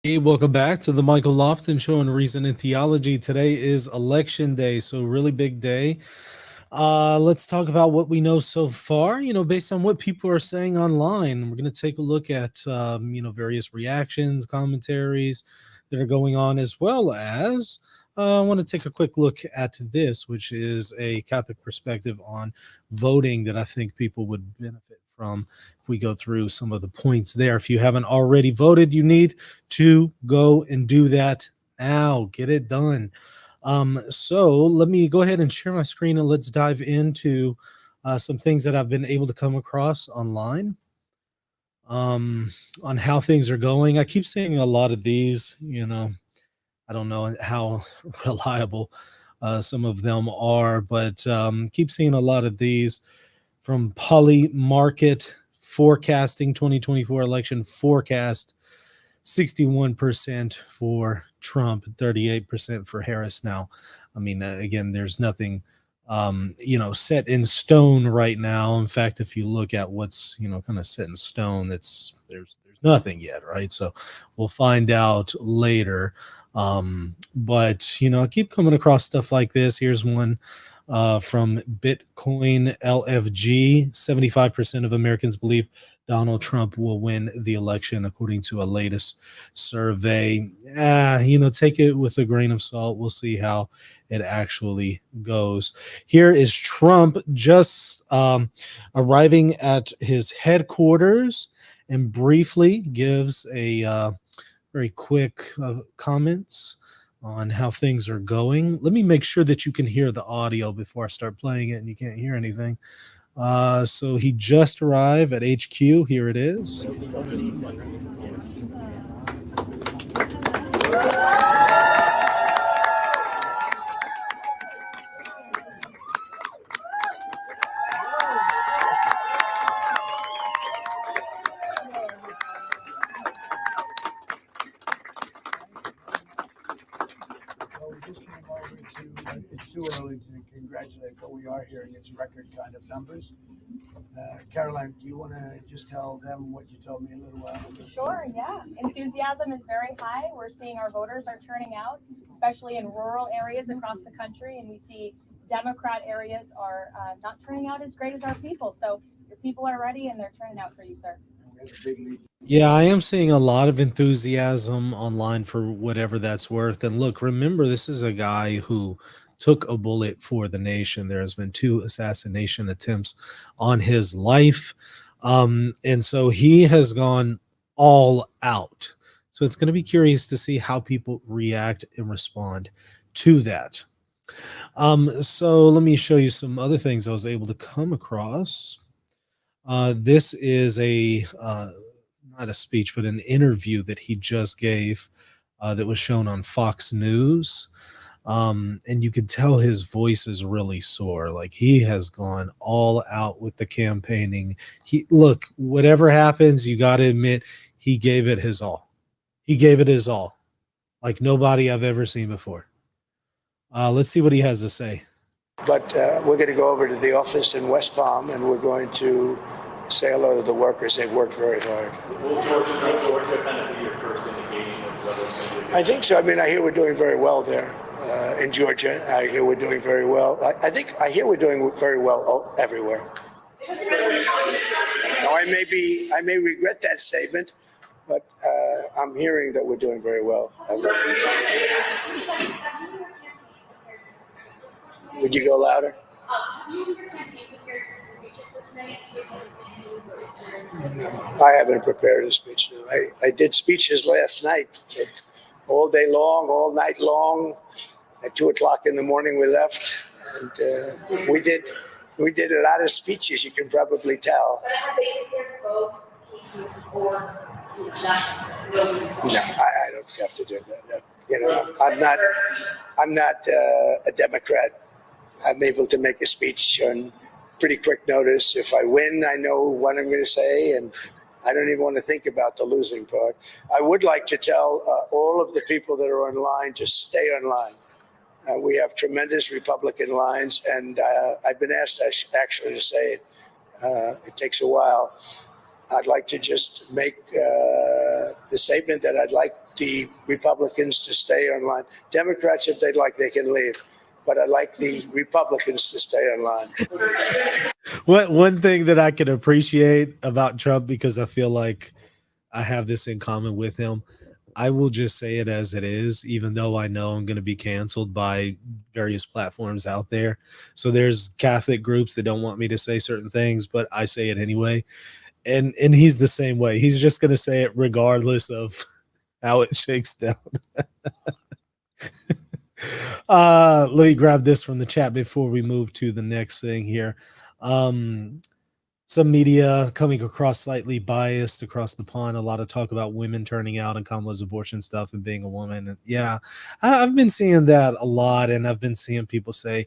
Hey, welcome back to the Michael Lofton Show on Reason and Theology. Today is election day, so really big day. Let's talk about what we know so far, based on what people are saying online. We're going to take a look at, various reactions, commentaries that are going on, as well as I want to take a quick look at this, which is a Catholic perspective on voting that I think people would benefit from if we go through some of the points there. If you haven't already voted, you need to go and do that now. Get it done. So let me go ahead and share my screen and let's dive into some things that I've been able to come across online on how things are going. I keep seeing a lot of these, I don't know how reliable some of them are, but keep seeing a lot of these from Poly Market Forecasting 2024 election forecast. 61% for Trump, 38% for Harris. Now, I mean, again, there's nothing, set in stone right now. In fact, if you look at what's, kind of set in stone, there's nothing yet, right? So we'll find out later. But I keep coming across stuff like this. Here's one from Bitcoin LFG. 75% of Americans believe Donald Trump will win the election, according to a latest survey. Take it with a grain of salt. We'll see how it actually goes. Here is Trump just arriving at his headquarters and briefly gives a very quick comments on how things are going. Let me make sure that you can hear the audio before I start playing it and you can't hear anything. So he just arrived at HQ. Here it is. It's too early to congratulate, but we are hearing it's record kind of numbers. Caroline, do you want to just tell them what you told me a little while ago? Sure, yeah. Enthusiasm is very high. We're seeing our voters are turning out, especially in rural areas across the country, and we see Democrat areas are not turning out as great as our people. So your people are ready and they're turning out for you, sir. Yeah, I am seeing a lot of enthusiasm online for whatever that's worth. And look, remember, this is a guy who took a bullet for the nation. There has been 2 assassination attempts on his life. And so he has gone all out. So it's going to be curious to see how people react and respond to that. So let me show you some other things I was able to come across. This is not a speech, but an interview that he just gave that was shown on Fox News. And you could tell his voice is really sore. Like he has gone all out with the campaigning. Look, whatever happens, you got to admit, he gave it his all. He gave it his all, like nobody I've ever seen before. Let's see what he has to say. But we're going to go over to the office in West Palm, and we're going to say hello to the workers. They've worked very hard. Will Georgia kind of be your first indication of whether I think so. I mean, I hear we're doing very well there in Georgia. I hear we're doing very well. I hear we're doing very well everywhere. Now, I may regret that statement, but I'm hearing that we're doing very well. Would you go louder? No, I haven't prepared a speech. No. I did speeches last night, all day long, all night long. At 2:00 in the morning, we left, and we did a lot of speeches. You can probably tell. But have they prepared both pieces or not? No, I don't have to do that. I'm not a Democrat. I'm able to make a speech on pretty quick notice. If I win, I know what I'm going to say, and I don't even want to think about the losing part. I would like to tell all of the people that are online, just stay online. We have tremendous Republican lines, and I've been asked actually to say it. It takes a while. I'd like to just make the statement that I'd like the Republicans to stay online. Democrats, if they'd like, they can leave. But I like the Republicans to stay online. One thing that I can appreciate about Trump, because I feel like I have this in common with him, I will just say it as it is, even though I know I'm going to be canceled by various platforms out there. So there's Catholic groups that don't want me to say certain things, but I say it anyway. And he's the same way. He's just going to say it regardless of how it shakes down. Let me grab this from the chat before we move to the next thing here. Some media coming across slightly biased across the pond. A lot of talk about women turning out and Kamala's abortion stuff and being a woman. And yeah, I've been seeing that a lot, and I've been seeing people say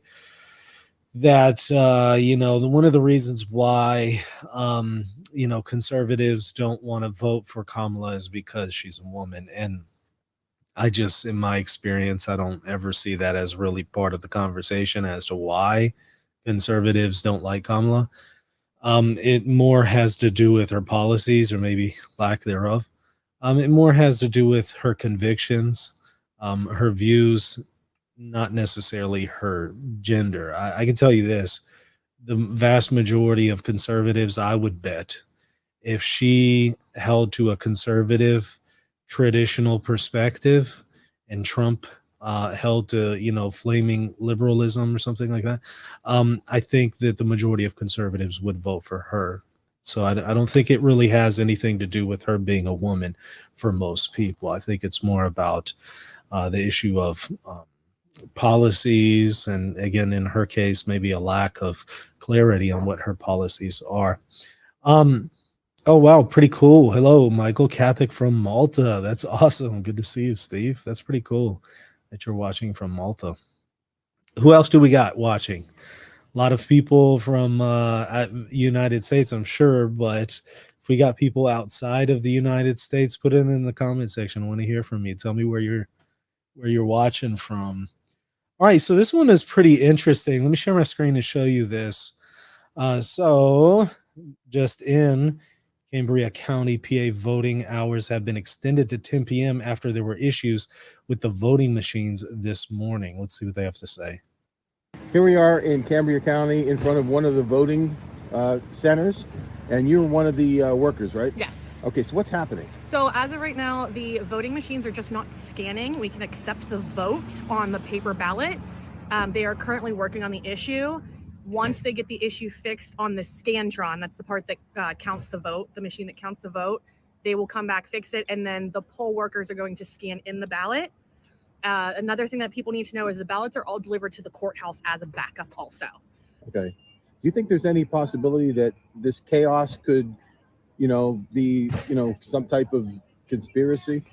that one of the reasons why conservatives don't want to vote for Kamala is because she's a woman. And I just, in my experience, I don't ever see that as really part of the conversation as to why conservatives don't like Kamala. It more has to do with her policies, or maybe lack thereof. It more has to do with her convictions, her views, not necessarily her gender. I can tell you this: the vast majority of conservatives, I would bet, if she held to a conservative, traditional perspective, and Trump held to flaming liberalism or something like that, I think that the majority of conservatives would vote for her. So I don't think it really has anything to do with her being a woman for most people. I think it's more about the issue of policies, and again, in her case, maybe a lack of clarity on what her policies are. Oh, wow. Pretty cool. Hello, Michael Catholic from Malta. That's awesome. Good to see you, Steve. That's pretty cool that you're watching from Malta. Who else do we got watching? A lot of people from United States, I'm sure, but if we got people outside of the United States, put it in the comment section. I want to hear from you. Tell me where you're watching from. All right, so this one is pretty interesting. Let me share my screen to show you this. So just in Cambria County, PA, voting hours have been extended to 10 p.m. after there were issues with the voting machines this morning. Let's see what they have to say. Here we are in Cambria County in front of one of the voting centers, and you're one of the workers, right? Yes. Okay, so what's happening? So as of right now, the voting machines are just not scanning. We can accept the vote on the paper ballot. They are currently working on the issue. Once they get the issue fixed on the Scantron, that's the part that counts the vote, the machine that counts the vote, they will come back, fix it, and then the poll workers are going to scan in the ballot. Another thing that people need to know is the ballots are all delivered to the courthouse as a backup also. Okay. Do you think there's any possibility that this chaos could, be, some type of conspiracy?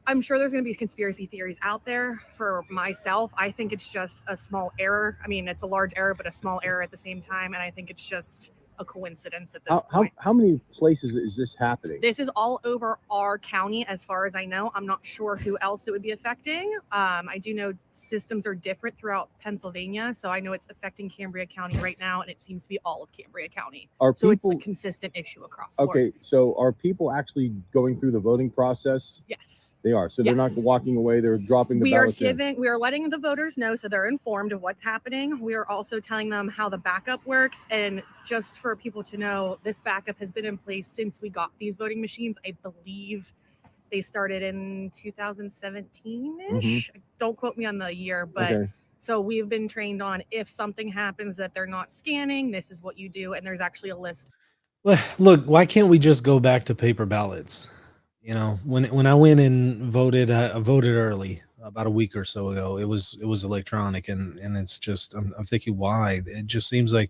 I'm sure there's going to be conspiracy theories out there. For myself, I think it's just a small error. I mean, it's a large error, but a small error at the same time. And I think it's just a coincidence at this point. How many places is this happening? This is all over our county, as far as I know. I'm not sure who else it would be affecting. I do know systems are different throughout Pennsylvania. So I know it's affecting Cambria County right now, and it seems to be all of Cambria County. So it's a consistent issue across the board. Okay, so are people actually going through the voting process? Yes. They are. So they're not walking away. They're dropping the ballots in. We are letting the voters know so they're informed of what's happening. We are also telling them how the backup works. And just for people to know, this backup has been in place since we got these voting machines. I believe they started in 2017-ish. Don't quote me on the year, but so we've been trained on, if something happens that they're not scanning, this is what you do. And there's actually a list. Look, why can't we just go back to paper ballots? When I went and voted, I voted early about a week or so ago. It was electronic, and it's just I'm thinking, why? It just seems like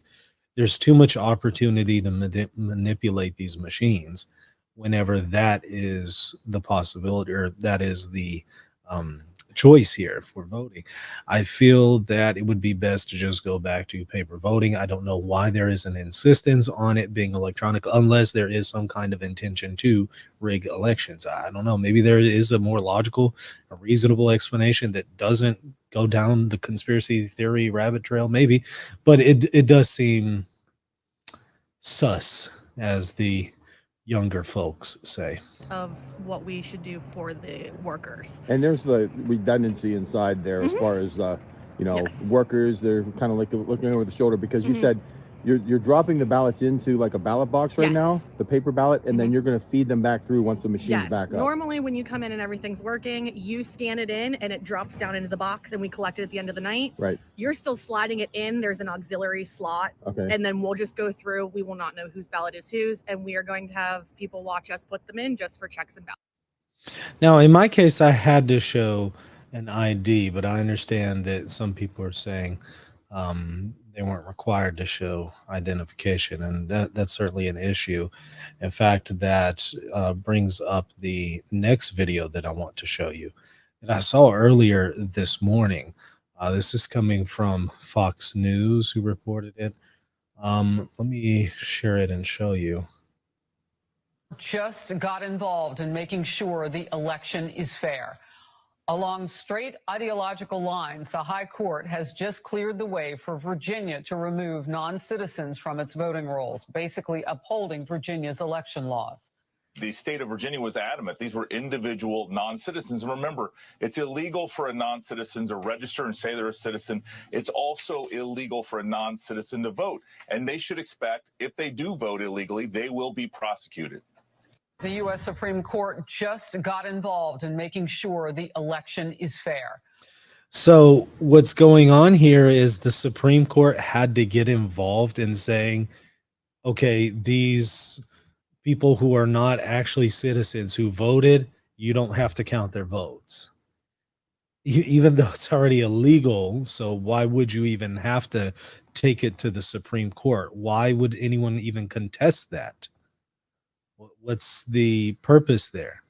there's too much opportunity to manipulate these machines whenever that is the possibility, or that is the choice here for voting. I feel that it would be best to just go back to paper voting. I don't know why there is an insistence on it being electronic, unless there is some kind of intention to rig elections. I don't know. Maybe there is a more logical, a reasonable explanation that doesn't go down the conspiracy theory rabbit trail, maybe, but it does seem sus, as the younger folks say. Of what we should do for the workers. And there's the redundancy inside there as far as Yes. workers. They're kind of like looking over the shoulder because you said you're dropping the ballots into like a ballot box right now, Yes. the paper ballot, and then you're going to feed them back through once the machine's Yes. back up. Normally, when you come in and everything's working, you scan it in and it drops down into the box and we collect it at the end of the night. Right. You're still sliding it in. There's an auxiliary slot. Okay. And then we'll just go through. We will not know whose ballot is whose. And we are going to have people watch us put them in just for checks and balances. Now, in my case, I had to show an ID, but I understand that some people are saying they weren't required to show identification, and that's certainly an issue. In fact, that brings up the next video that I want to show you that I saw earlier this morning. This is coming from Fox News, who reported it. Let me share it and show you. Just got involved in making sure the election is fair. Along straight ideological lines, the High Court has just cleared the way for Virginia to remove non-citizens from its voting rolls, basically upholding Virginia's election laws. The state of Virginia was adamant these were individual non-citizens. And remember, it's illegal for a non-citizen to register and say they're a citizen. It's also illegal for a non-citizen to vote. And they should expect, if they do vote illegally, they will be prosecuted. The U.S. Supreme Court just got involved in making sure the election is fair. So what's going on here is the Supreme Court had to get involved in saying, okay, these people who are not actually citizens who voted, you don't have to count their votes. Even though it's already illegal, so why would you even have to take it to the Supreme Court? Why would anyone even contest that? What's the purpose there?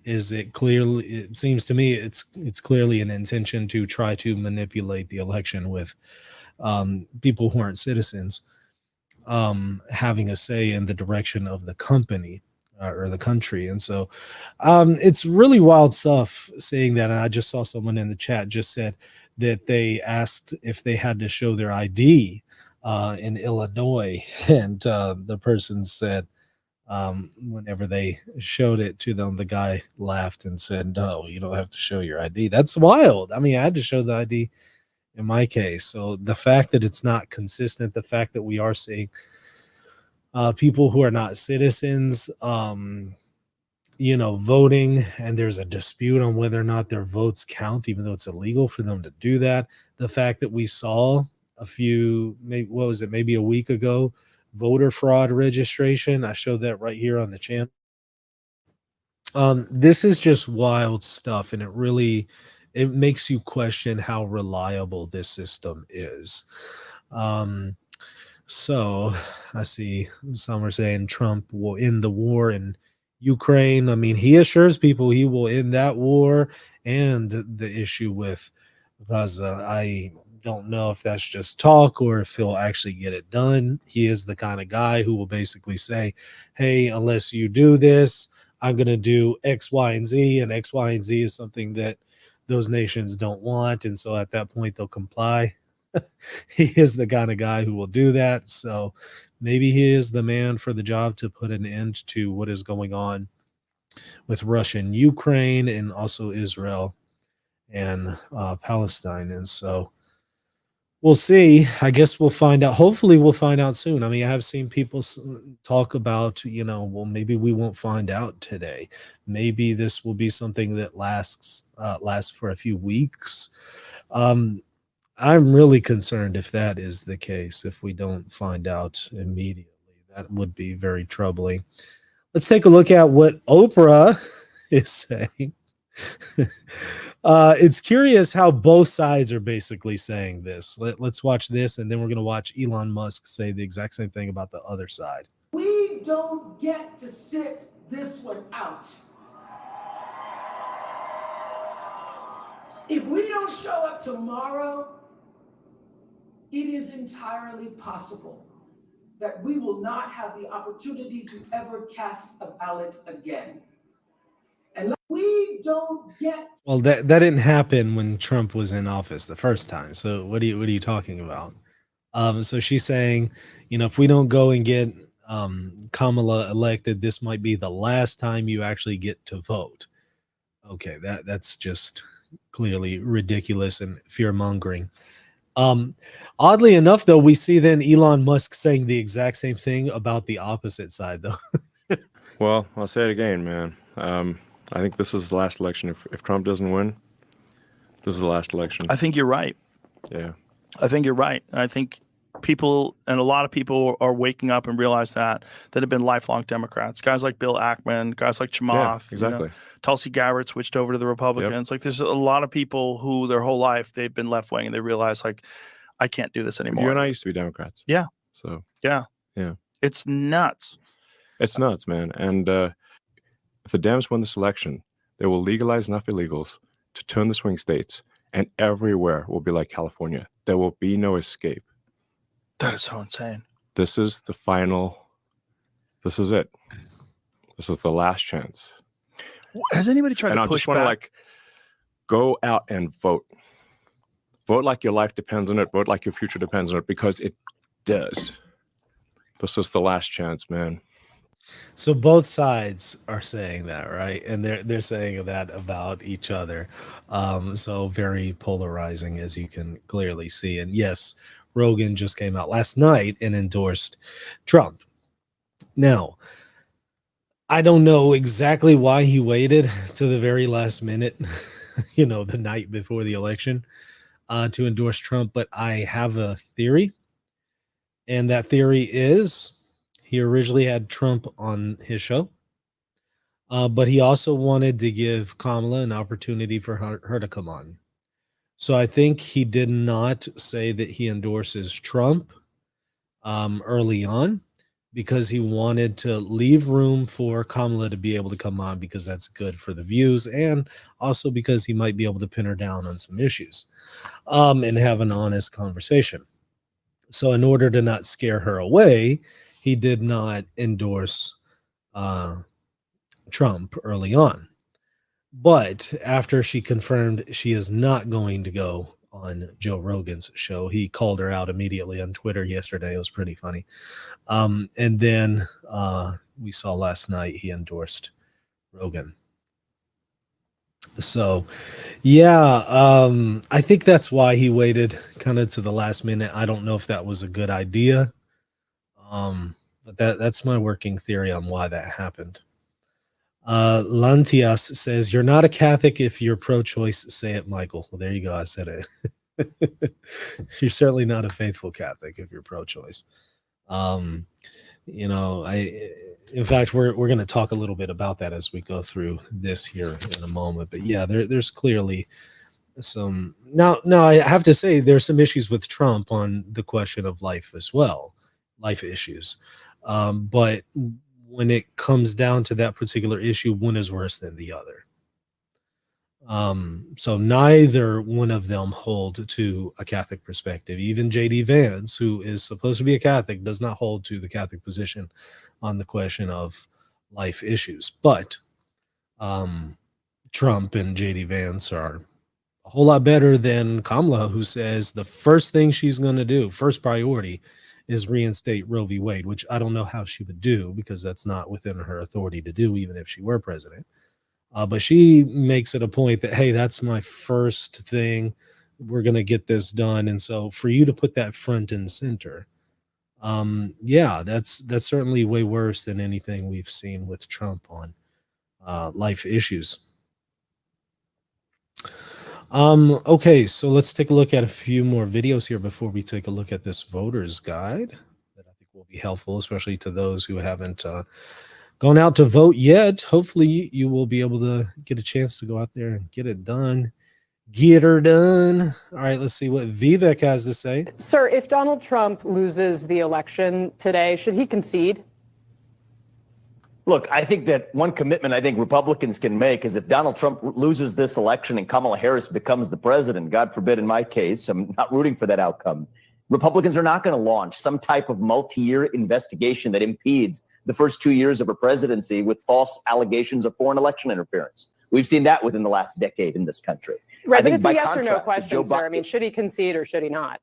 Is it clearly, it seems to me it's clearly an intention to try to manipulate the election with people who aren't citizens having a say in the direction of the company or the country. And so it's really wild stuff saying that. And I just saw someone in the chat just said that they asked if they had to show their ID in Illinois. And the person said, whenever they showed it to them, the guy laughed and said, no, you don't have to show your ID. That's wild. I mean, I had to show the ID in my case. So the fact that it's not consistent, the fact that we are seeing people who are not citizens, voting, and there's a dispute on whether or not their votes count, even though it's illegal for them to do that. The fact that we saw maybe a week ago, voter fraud registration. I showed that right here on the channel. This is just wild stuff, and it makes you question how reliable this system is. So I see some are saying Trump will end the war in Ukraine. I mean, he assures people he will end that war and the issue with Gaza. I don't know if that's just talk or if he'll actually get it done. He is the kind of guy who will basically say, hey, unless you do this, I'm going to do X, Y, and Z. And X, Y, and Z is something that those nations don't want. And so at that point, they'll comply. He is the kind of guy who will do that. So maybe he is the man for the job to put an end to what is going on with Russia and Ukraine, and also Israel and Palestine. And so we'll see. I guess we'll find out. Hopefully we'll find out soon. I mean, I have seen people talk about, well, maybe we won't find out today. Maybe this will be something that lasts for a few weeks. I'm really concerned if that is the case, if we don't find out immediately. That would be very troubling. Let's take a look at what Oprah is saying. It's curious how both sides are basically saying this. Let's watch this, and then we're going to watch Elon Musk say the exact same thing about the other side. We don't get to sit this one out. If we don't show up tomorrow, it is entirely possible that we will not have the opportunity to ever cast a ballot again. And we don't get. Well, that didn't happen when Trump was in office the first time. So what are you talking about? So she's saying, if we don't go and get Kamala elected, this might be the last time you actually get to vote. Okay, that's just clearly ridiculous and fear-mongering. Oddly enough, though, we see then Elon Musk saying the exact same thing about the opposite side, though. Well, I'll say it again, man. I think this is the last election. If Trump doesn't win, this is the last election. I think you're right. Yeah. I think you're right. I think people, and a lot of people are waking up and realize that have been lifelong Democrats. Guys like Bill Ackman, guys like Chamath. Yeah, exactly. Tulsi Gabbard switched over to the Republicans. Like, there's a lot of people who their whole life they've been left wing, and they realize, like, I can't do this anymore. You and I used to be Democrats. Yeah. So yeah. It's nuts. It's nuts, man. And if the Dems win this election, they will legalize enough illegals to turn the swing states, and everywhere will be like California. There will be no escape. That is so insane. This is the final. This is it. This is the last chance. Has anybody tried to I push just want to, back? like, go out and vote. Vote like your life depends on it. Vote like your future depends on it, because it does. This is the last chance, man. So both sides are saying that, right? And they're saying that about each other. So very polarizing, as you can clearly see. And yes, Rogan just came out last night and endorsed Trump. Now, I don't know exactly why he waited to the very last minute, the night before the election, to endorse Trump, but I have a theory. And that theory is he originally had Trump on his show, but he also wanted to give Kamala an opportunity for her to come on. So I think he did not say that he endorses Trump early on, because he wanted to leave room for Kamala to be able to come on, because that's good for the views, and also because he might be able to pin her down on some issues and have an honest conversation. So in order to not scare her away, he did not endorse Trump early on. But after she confirmed she is not going to go on Joe Rogan's show, he called her out immediately on Twitter yesterday. It was pretty funny. And then we saw last night he endorsed Rogan. So, yeah, I think that's why he waited kind of to the last minute. I don't know if that was a good idea. But that's my working theory on why that happened. Lantias says, you're not a Catholic if you're pro-choice. Say it, Michael. Well, there you go. I said it. You're certainly not a faithful Catholic if you're pro-choice. In fact, we're going to talk a little bit about that as we go through this here in a moment. But yeah, there's clearly some. Now I have to say there's some issues with Trump on the question of life as well, life issues. But when it comes down to that particular issue, one is worse than the other. So neither one of them hold to a Catholic perspective. Even J.D. Vance, who is supposed to be a Catholic, does not hold to the Catholic position on the question of life issues. But Trump and J.D. Vance are a whole lot better than Kamala, who says the first thing she's going to do, first priority, is reinstate Roe v. Wade, which I don't know how she would do, because that's not within her authority to do, even if she were president. But she makes it a point that, hey, that's my first thing. We're going to get this done. And so for you to put that front and center, that's certainly way worse than anything we've seen with Trump on life issues. Okay, so let's take a look at a few more videos here before we take a look at this voter's guide that I think will be helpful, especially to those who haven't gone out to vote yet. Hopefully you will be able to get a chance to go out there and get it done. Get her done. All right, let's see what Vivek has to say. Sir, if Donald Trump loses the election today, should he concede? Look, I think that one commitment I think Republicans can make is if Donald Trump loses this election and Kamala Harris becomes the president, God forbid in my case, I'm not rooting for that outcome, Republicans are not going to launch some type of multi-year investigation that impedes the first 2 years of her presidency with false allegations of foreign election interference. We've seen that within the last decade in this country. Right, but it's a yes or no question, sir. I mean, should he concede or should he not?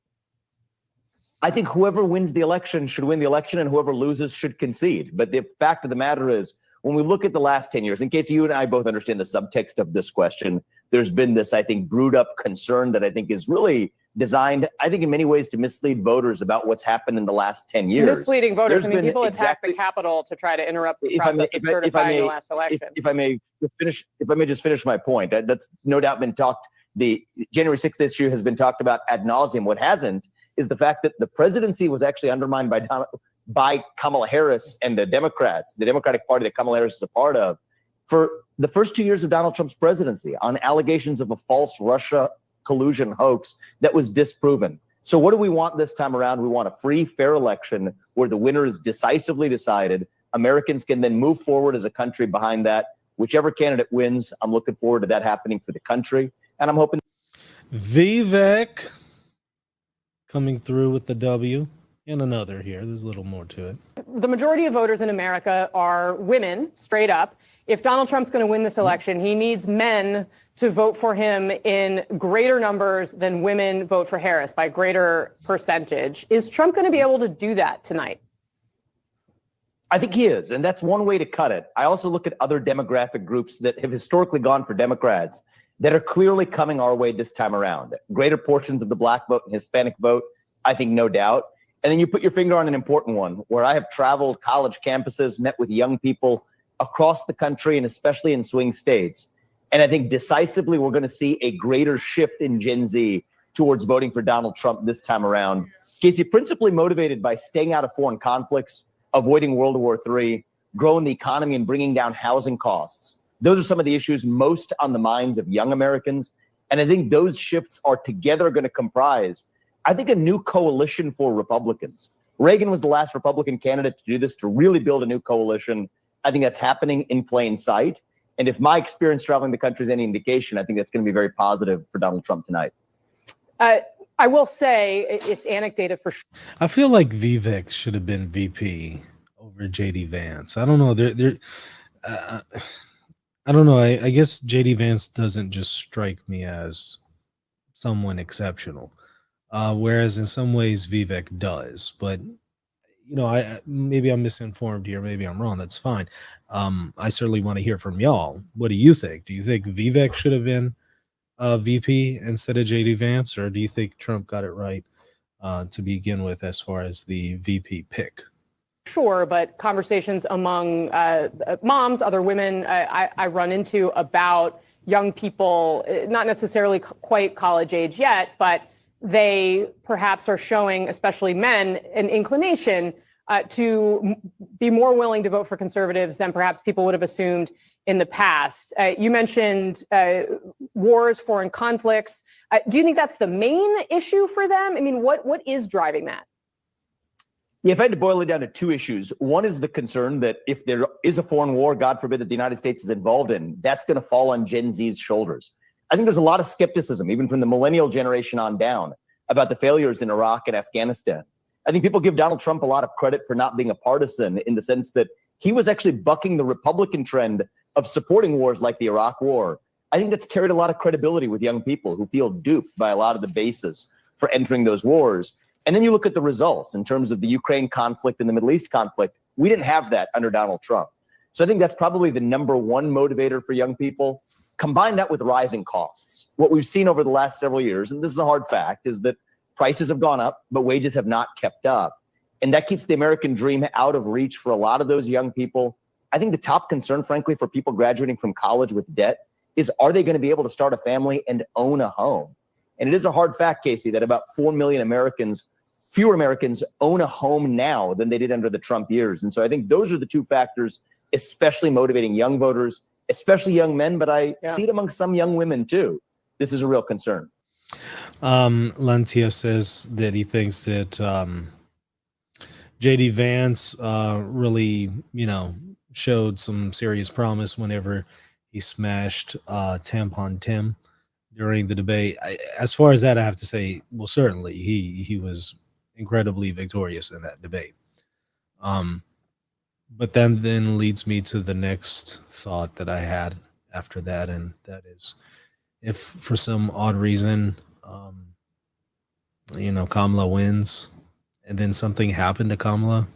I think whoever wins the election should win the election, and whoever loses should concede. But the fact of the matter is, when we look at the last 10 years, in case you and I both understand the subtext of this question, there's been this, I think, brewed up concern that I think is really designed, I think, in many ways to mislead voters about what's happened in the last 10 years. Misleading voters. There's I mean, been people attack exactly- the Capitol to try to interrupt the If I may- process of certifying the last election. If I may just finish my point, that's no doubt been talked. The January 6th issue has been talked about ad nauseum. What hasn't is the fact that the presidency was actually undermined by Kamala Harris and the Democrats, the Democratic Party that Kamala Harris is a part of, for the first 2 years of Donald Trump's presidency on allegations of a false Russia collusion hoax that was disproven. So what do we want this time around? We want a free, fair election where the winner is decisively decided. Americans can then move forward as a country behind that. Whichever candidate wins, I'm looking forward to that happening for the country. And I'm hoping. Vivek coming through with the W. And another here. There's a little more to it. The majority of voters in America are women, straight up. If Donald Trump's going to win this election, he needs men to vote for him in greater numbers than women vote for Harris by greater percentage. Is Trump going to be able to do that tonight? I think he is, and that's one way to cut it. I also look at other demographic groups that have historically gone for Democrats that are clearly coming our way this time around. Greater portions of the Black vote and Hispanic vote, I think, no doubt. And then you put your finger on an important one, where I have traveled college campuses, met with young people across the country, and especially in swing states. And I think decisively, we're going to see a greater shift in Gen Z towards voting for Donald Trump this time around. Casey, principally motivated by staying out of foreign conflicts, avoiding World War III, growing the economy, and bringing down housing costs. Those are some of the issues most on the minds of young Americans. And I think those shifts are together going to comprise, I think, a new coalition for Republicans. Reagan was the last Republican candidate to do this, to really build a new coalition. I think that's happening in plain sight. And if my experience traveling the country is any indication, I think that's going to be very positive for Donald Trump tonight. I will say it's anecdoted for sure. I feel like Vivek should have been VP over JD Vance. I don't know. I don't know. I guess JD Vance doesn't just strike me as someone exceptional. Whereas in some ways Vivek does, but maybe I'm misinformed here. Maybe I'm wrong. That's fine. I certainly want to hear from y'all. What do you think? Do you think Vivek should have been VP instead of JD Vance, or do you think Trump got it right to begin with as far as the VP pick? Sure, but conversations among moms, other women I run into about young people, not necessarily quite college age yet, but they perhaps are showing, especially men, an inclination to be more willing to vote for conservatives than perhaps people would have assumed in the past. You mentioned wars, foreign conflicts. Do you think that's the main issue for them? I mean, what is driving that? Yeah, if I had to boil it down to two issues, one is the concern that if there is a foreign war, God forbid, that the United States is involved in, that's going to fall on Gen Z's shoulders. I think there's a lot of skepticism, even from the millennial generation on down, about the failures in Iraq and Afghanistan. I think people give Donald Trump a lot of credit for not being a partisan, in the sense that he was actually bucking the Republican trend of supporting wars like the Iraq War. I think that's carried a lot of credibility with young people who feel duped by a lot of the bases for entering those wars. And then you look at the results in terms of the Ukraine conflict and the Middle East conflict. We didn't have that under Donald Trump. So I think that's probably the number one motivator for young people. Combine that with rising costs. What we've seen over the last several years, and this is a hard fact, is that prices have gone up, but wages have not kept up. And that keeps the American dream out of reach for a lot of those young people. I think the top concern, frankly, for people graduating from college with debt is, are they going to be able to start a family and own a home? And it is a hard fact, Casey, that about 4 million Americans, fewer Americans, own a home now than they did under the Trump years. And so I think those are the two factors, especially motivating young voters, especially young men, but I see it among some young women too. This is a real concern. Lantia says that he thinks that JD Vance really, showed some serious promise whenever he smashed Tampon Tim during the debate. As far as that, I have to say, well, certainly he was incredibly victorious in that debate. But then leads me to the next thought that I had after that, and that is, if for some odd reason, Kamala wins and then something happened to Kamala,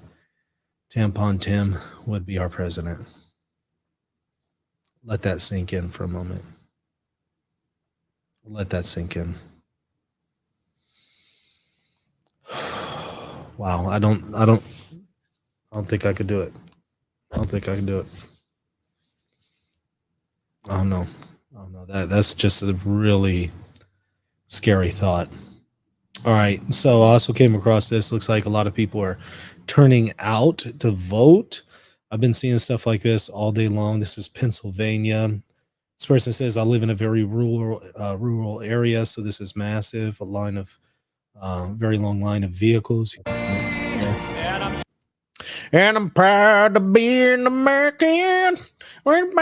Tampon Tim would be our president. Let that sink in for a moment. Let that sink in. Wow, I don't think I could do it. I don't think I can do it. Oh no. Oh no. That's just a really scary thought. All right. So I also came across this. Looks like a lot of people are turning out to vote. I've been seeing stuff like this all day long. This is Pennsylvania. This person says, I live in a very rural area, so this is massive. A line of very long line of vehicles. And I'm proud to be an American. I've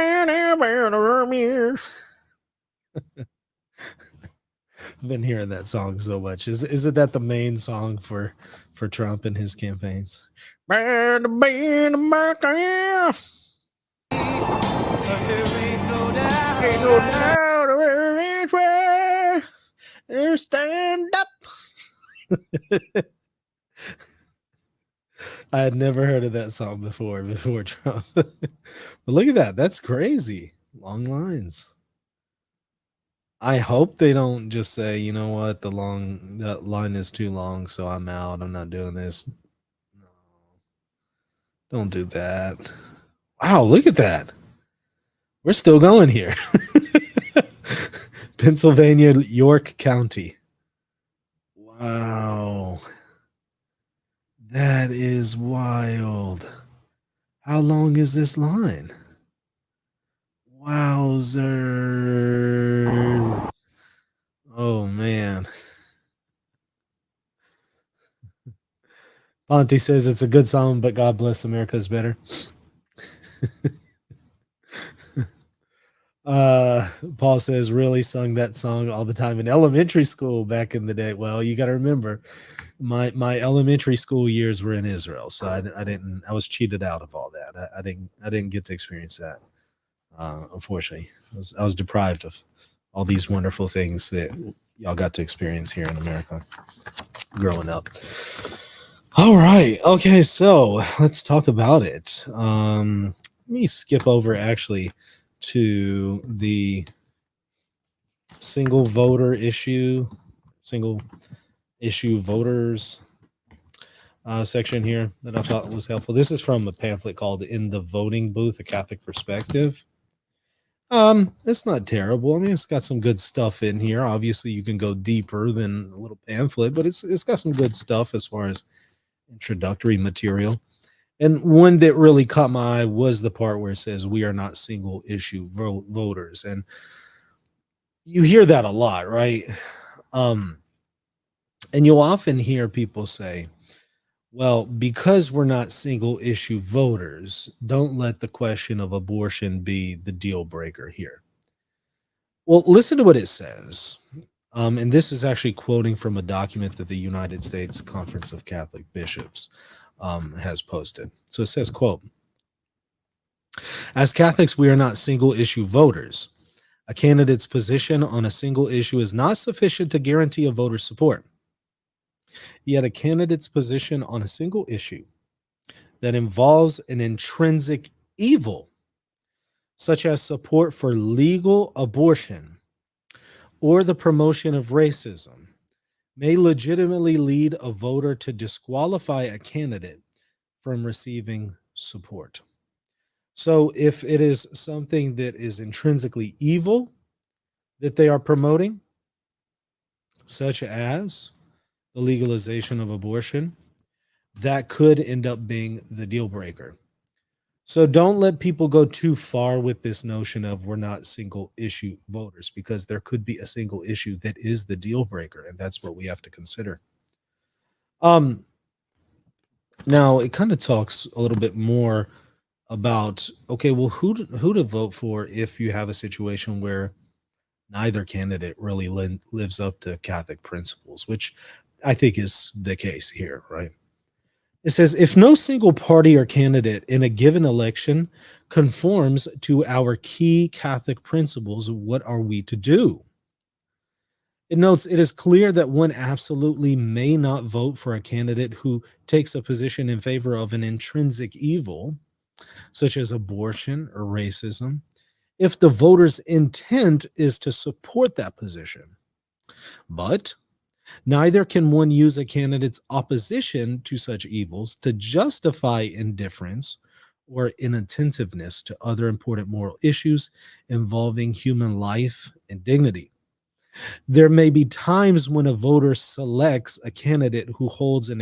been hearing that song so much. Isn't that the main song for Trump and his campaigns? Proud to be an American. Ain't no doubt where stand up. I had never heard of that song before Trump. But look at that. That's crazy. Long lines. I hope they don't just say, you know what, that line is too long, so I'm out. I'm not doing this. No. Don't do that. Wow, look at that. We're still going here. Pennsylvania, York County. Wow. That is wild. How long is this line? Wowzers. Oh, man. Ponte says it's a good song, but God Bless America is better. Paul says really sung that song all the time in elementary school back in the day. Well, you got to remember my elementary school years were in Israel, so I was cheated out of all that. I didn't get to experience that. Unfortunately, I was deprived of all these wonderful things that y'all got to experience here in America growing up. All right. Okay. So let's talk about it. Let me skip over actually to the single issue voters section here that I thought was helpful. This is from a pamphlet called In the Voting Booth, A Catholic Perspective. It's not terrible. I mean, it's got some good stuff in here. Obviously, you can go deeper than a little pamphlet, but it's got some good stuff as far as introductory material. And one that really caught my eye was the part where it says we are not single issue voters. And you hear that a lot, right? And you'll often hear people say, well, because we're not single issue voters, don't let the question of abortion be the deal breaker here. Well, listen to what it says. And this is actually quoting from a document that the United States Conference of Catholic Bishops has posted. So it says, quote, as Catholics, we are not single issue voters. A candidate's position on a single issue is not sufficient to guarantee a voter's support. Yet a candidate's position on a single issue that involves an intrinsic evil, such as support for legal abortion or the promotion of racism, may legitimately lead a voter to disqualify a candidate from receiving support. So if it is something that is intrinsically evil that they are promoting, such as the legalization of abortion, that could end up being the deal breaker. So don't let people go too far with this notion of we're not single issue voters, because there could be a single issue that is the deal breaker, and that's what we have to consider. Now it kind of talks a little bit more about, okay, well, who to vote for if you have a situation where neither candidate really lives up to Catholic principles, which I think is the case here, right? It says, if no single party or candidate in a given election conforms to our key Catholic principles, what are we to do? It notes it is clear that one absolutely may not vote for a candidate who takes a position in favor of an intrinsic evil, such as abortion or racism, if the voter's intent is to support that position. But neither can one use a candidate's opposition to such evils to justify indifference or inattentiveness to other important moral issues involving human life and dignity. There may be times when a voter selects a candidate who holds an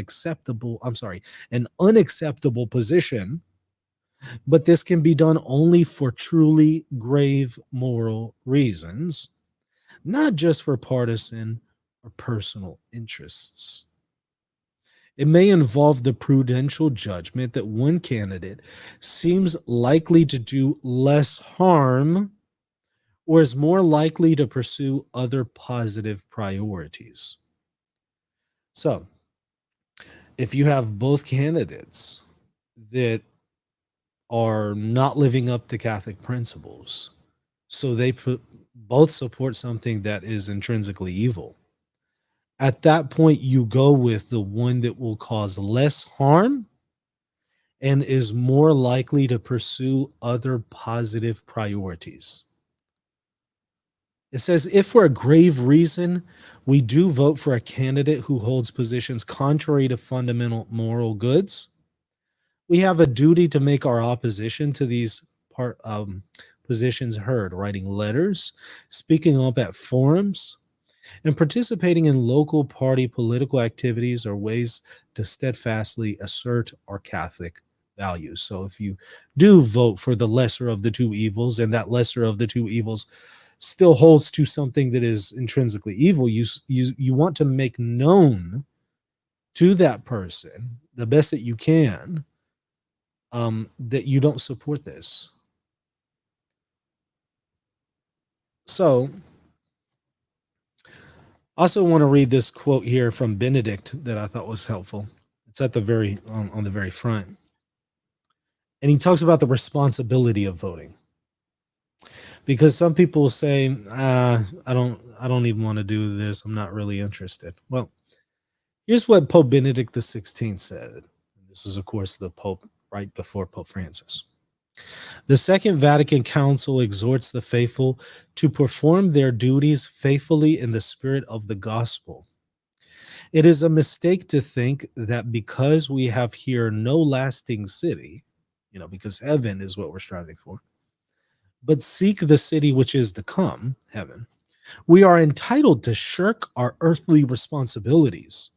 unacceptable position, but this can be done only for truly grave moral reasons, not just for partisan or personal interests. It may involve the prudential judgment that one candidate seems likely to do less harm or is more likely to pursue other positive priorities. So, if you have both candidates that are not living up to Catholic principles, so they both support something that is intrinsically evil, at that point, you go with the one that will cause less harm and is more likely to pursue other positive priorities. It says, if for a grave reason we do vote for a candidate who holds positions contrary to fundamental moral goods, we have a duty to make our opposition to these positions heard, writing letters, speaking up at forums, and participating in local party political activities are ways to steadfastly assert our Catholic values. So if you do vote for the lesser of the two evils, and that lesser of the two evils still holds to something that is intrinsically evil, you want to make known to that person the best that you can that you don't support this. So I also want to read this quote here from Benedict that I thought was helpful. It's at the very on the very front. And he talks about the responsibility of voting. Because some people say, I don't even want to do this. I'm not really interested. Well, here's what Pope Benedict XVI said. This is, of course, the Pope right before Pope Francis. The Second Vatican Council exhorts the faithful to perform their duties faithfully in the spirit of the gospel. It is a mistake to think that because we have here no lasting city, because heaven is what we're striving for, but seek the city which is to come, heaven, we are entitled to shirk our earthly responsibilities.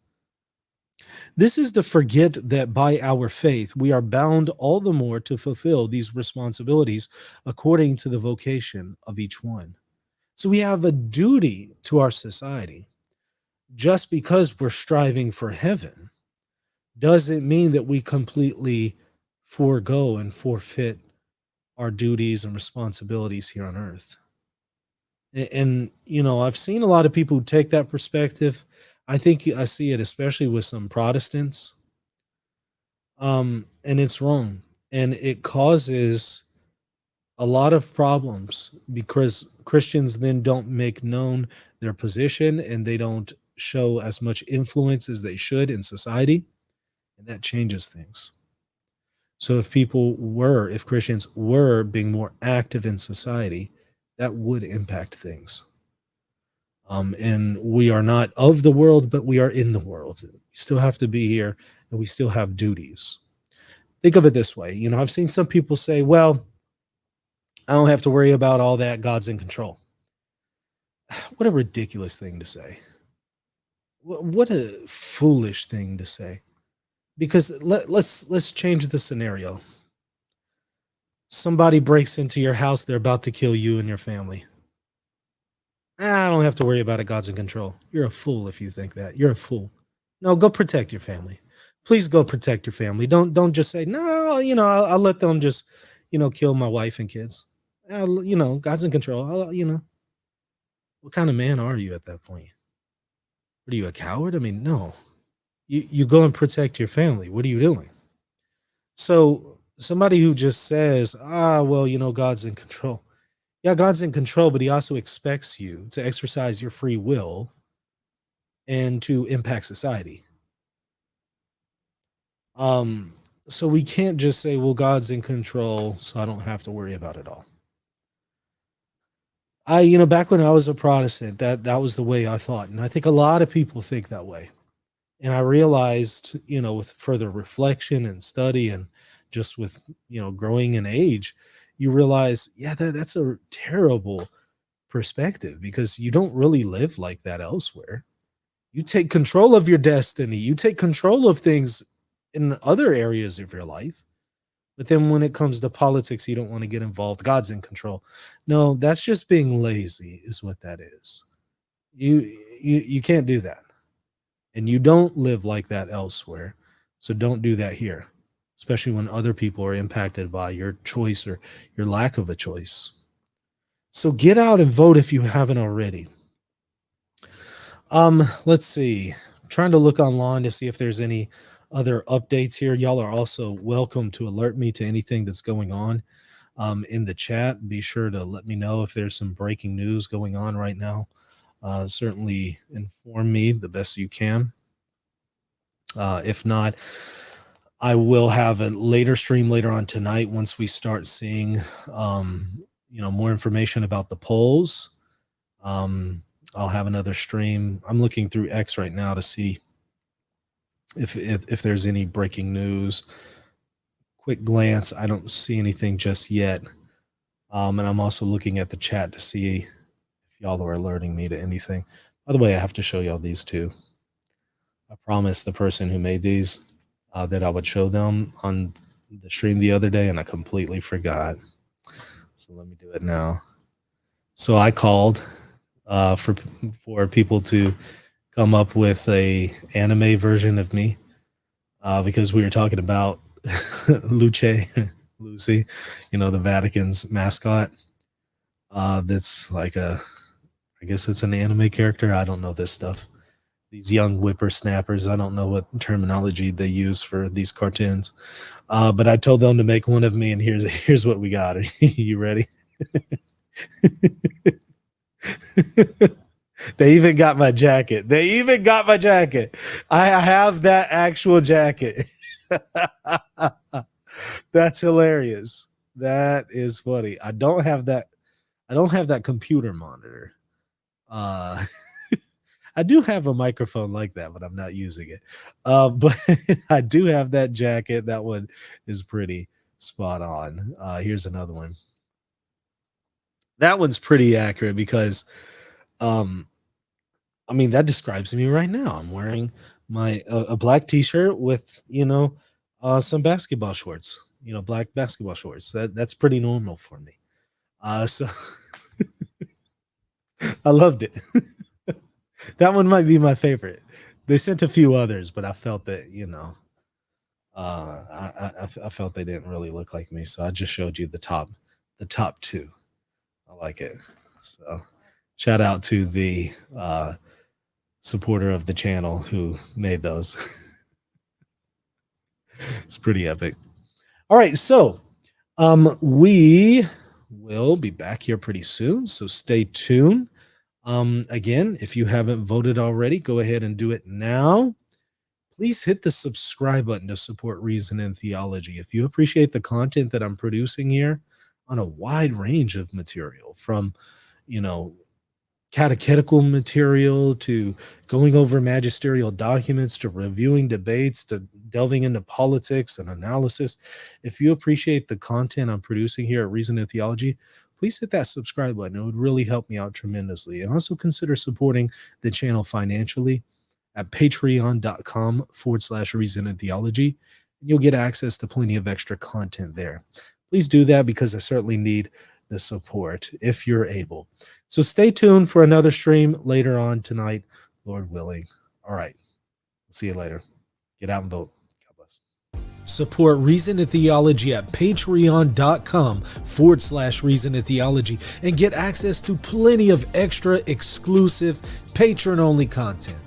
This is to forget that by our faith, we are bound all the more to fulfill these responsibilities according to the vocation of each one. So we have a duty to our society. Just because we're striving for heaven doesn't mean that we completely forego and forfeit our duties and responsibilities here on earth. And I've seen a lot of people who take that perspective. I think I see it especially with some Protestants. And it's wrong. And it causes a lot of problems because Christians then don't make known their position and they don't show as much influence as they should in society. And that changes things. So if Christians were being more active in society, that would impact things. And we are not of the world, but we are in the world. We still have to be here and we still have duties. Think of it this way. I've seen some people say, well, I don't have to worry about all that. God's in control. What a ridiculous thing to say. What a foolish thing to say. Because let's change the scenario. Somebody breaks into your house, they're about to kill you and your family. I don't have to worry about it. God's in control. You're a fool if you think that. You're a fool. No, go protect your family. Please go protect your family. Don't just say, no, I'll let them just, kill my wife and kids. God's in control. What kind of man are you at that point? Are you a coward? I mean, no. You go and protect your family. What are you doing? So somebody who just says, God's in control. Yeah, God's in control, but he also expects you to exercise your free will and to impact society. So we can't just say, well, God's in control, so I don't have to worry about it all. Back when I was a Protestant, that was the way I thought. And I think a lot of people think that way. And I realized, with further reflection and study and just with, growing in age, you realize, yeah, that's a terrible perspective, because you don't really live like that elsewhere. You take control of your destiny. You take control of things in other areas of your life. But then when it comes to politics, you don't want to get involved. God's in control. No, that's just being lazy is what that is. You can't do that. And you don't live like that elsewhere. So don't do that here, especially when other people are impacted by your choice or your lack of a choice. So get out and vote if you haven't already. Let's see. I'm trying to look online to see if there's any other updates here. Y'all are also welcome to alert me to anything that's going on in the chat. Be sure to let me know if there's some breaking news going on right now. Certainly inform me the best you can. If not, I will have a later stream later on tonight once we start seeing more information about the polls. I'll have another stream. I'm looking through X right now to see if there's any breaking news. Quick glance, I don't see anything just yet. And I'm also looking at the chat to see if y'all are alerting me to anything. By the way, I have to show y'all these two. I promised the person who made these that I would show them on the stream the other day, and I completely forgot. So let me do it now. So I called for people to come up with a anime version of me because we were talking about Lucy, the Vatican's mascot. That's like I guess it's an anime character. I don't know this stuff. These young whippersnappers, I don't know what terminology they use for these cartoons. But I told them to make one of me, and here's what we got. Are you ready? They even got my jacket. I have that actual jacket. That's hilarious. That is funny. I don't have that computer monitor. I do have a microphone like that, but I'm not using it. But I do have that jacket. That one is pretty spot on. Here's another one. That one's pretty accurate because, that describes me right now. I'm wearing a black T-shirt with some basketball shorts. Black basketball shorts. That's pretty normal for me. So I loved it. That one might be my favorite. They sent a few others, but I felt that I felt they didn't really look like me, so I just showed you the top two. I like it. So shout out to the supporter of the channel who made those. It's pretty epic. All right, so we will be back here pretty soon, so stay tuned. Again, if you haven't voted already, go ahead and do it now. Please hit the subscribe button to support Reason and Theology. If you appreciate the content that I'm producing here on a wide range of material, from, catechetical material to going over magisterial documents to reviewing debates to delving into politics and analysis. If you appreciate the content I'm producing here at Reason and Theology, please hit that subscribe button. It would really help me out tremendously. And also consider supporting the channel financially at patreon.com/Reason and Theology. And you'll get access to plenty of extra content there. Please do that because I certainly need the support if you're able. So stay tuned for another stream later on tonight, Lord willing. All right. See you later. Get out and vote. God bless. Support Reason and Theology at patreon.com/Reason and Theology and get access to plenty of extra exclusive patron-only content.